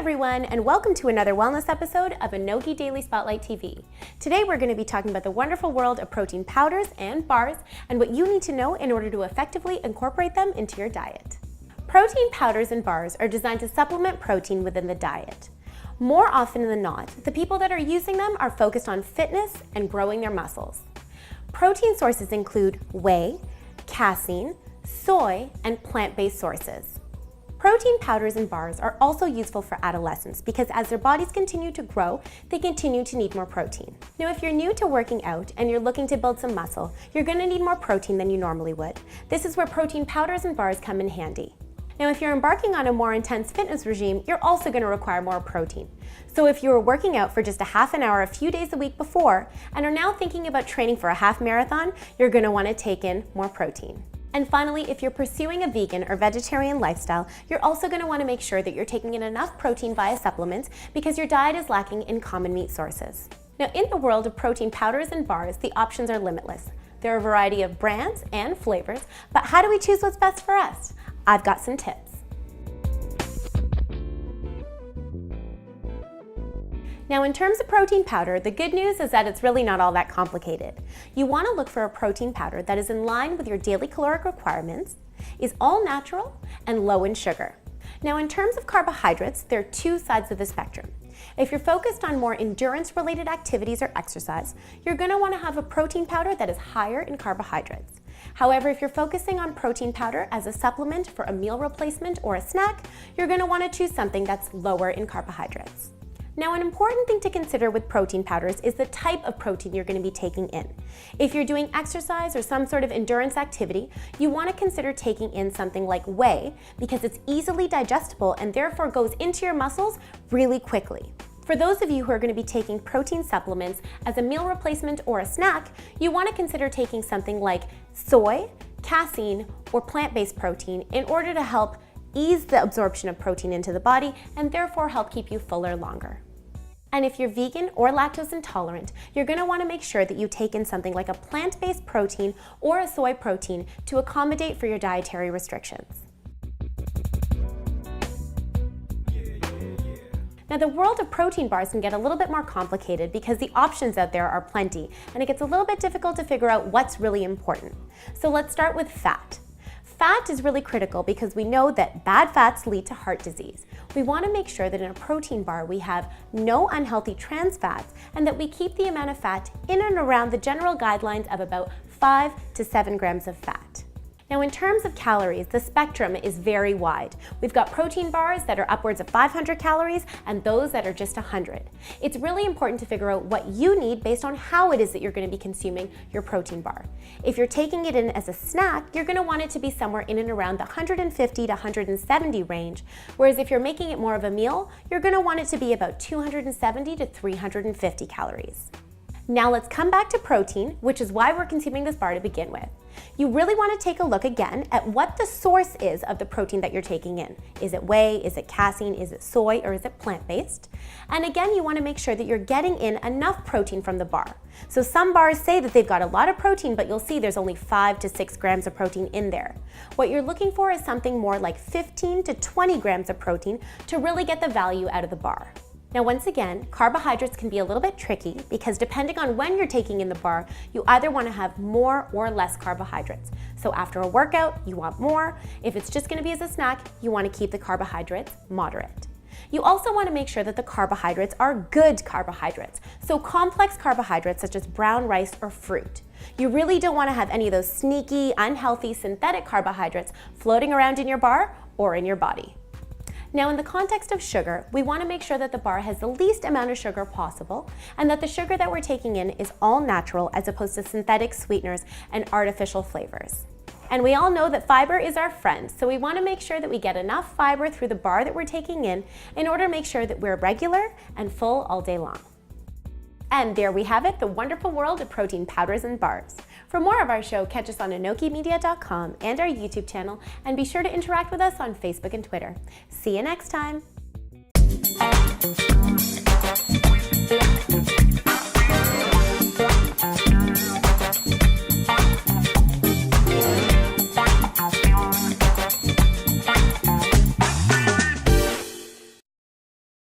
everyone, and welcome to another wellness episode of ANOKHI Daily Spotlight TV. Today we're going to be talking about the wonderful world of protein powders and bars and what you need to know in order to effectively incorporate them into your diet. Protein powders and bars are designed to supplement protein within the diet. More often than not, the people that are using them are focused on fitness and growing their muscles. Protein sources include whey, casein, soy, and plant-based sources. Protein powders and bars are also useful for adolescents because as their bodies continue to grow, they continue to need more protein. Now, if you're new to working out and you're looking to build some muscle, you're going to need more protein than you normally would. This is where protein powders and bars come in handy. Now, if you're embarking on a more intense fitness regime, you're also going to require more protein. So if you were working out for just a half an hour a few days a week before and are now thinking about training for a half marathon, you're going to want to take in more protein. And finally, if you're pursuing a vegan or vegetarian lifestyle, you're also going to want to make sure that you're taking in enough protein via supplements because your diet is lacking in common meat sources. Now, in the world of protein powders and bars, the options are limitless. There are a variety of brands and flavors, but how do we choose what's best for us? I've got some tips. Now, in terms of protein powder, the good news is that it's really not all that complicated. You want to look for a protein powder that is in line with your daily caloric requirements, is all natural, and low in sugar. Now, in terms of carbohydrates, there are two sides of the spectrum. If you're focused on more endurance-related activities or exercise, you're going to want to have a protein powder that is higher in carbohydrates. However, if you're focusing on protein powder as a supplement for a meal replacement or a snack, you're going to want to choose something that's lower in carbohydrates. Now, an important thing to consider with protein powders is the type of protein you're going to be taking in. If you're doing exercise or some sort of endurance activity, you want to consider taking in something like whey because it's easily digestible and therefore goes into your muscles really quickly. For those of you who are going to be taking protein supplements as a meal replacement or a snack, you want to consider taking something like soy, casein, or plant-based protein in order to help ease the absorption of protein into the body and therefore help keep you fuller longer. And if you're vegan or lactose intolerant, you're going to want to make sure that you take in something like a plant-based protein or a soy protein to accommodate for your dietary restrictions. Now, the world of protein bars can get a little bit more complicated because the options out there are plenty, and it gets a little bit difficult to figure out what's really important. So let's start with fat. Fat is really critical because we know that bad fats lead to heart disease. We want to make sure that in a protein bar we have no unhealthy trans fats and that we keep the amount of fat in and around the general guidelines of about 5 to 7 grams of fat. Now, in terms of calories, the spectrum is very wide. We've got protein bars that are upwards of 500 calories and those that are just 100. It's really important to figure out what you need based on how it is that you're going to be consuming your protein bar. If you're taking it in as a snack, you're going to want it to be somewhere in and around the 150 to 170 range, whereas if you're making it more of a meal, you're going to want it to be about 270 to 350 calories. Now let's come back to protein, which is why we're consuming this bar to begin with. You really want to take a look again at what the source is of the protein that you're taking in. Is it whey? Is it casein? Is it soy? Or is it plant-based? And again, you want to make sure that you're getting in enough protein from the bar. So some bars say that they've got a lot of protein, but you'll see there's only 5 to 6 grams of protein in there. What you're looking for is something more like 15 to 20 grams of protein to really get the value out of the bar. Now, once again, carbohydrates can be a little bit tricky because depending on when you're taking in the bar, you either want to have more or less carbohydrates. So after a workout, you want more. If it's just going to be as a snack, you want to keep the carbohydrates moderate. You also want to make sure that the carbohydrates are good carbohydrates, so complex carbohydrates such as brown rice or fruit. You really don't want to have any of those sneaky, unhealthy synthetic carbohydrates floating around in your bar or in your body. Now, in the context of sugar, we want to make sure that the bar has the least amount of sugar possible and that the sugar that we're taking in is all natural as opposed to synthetic sweeteners and artificial flavors. And we all know that fiber is our friend, so we want to make sure that we get enough fiber through the bar that we're taking in order to make sure that we're regular and full all day long. And there we have it, the wonderful world of protein powders and bars. For more of our show, catch us on ANOKHImedia.com and our YouTube channel, and be sure to interact with us on Facebook and Twitter. See you next time.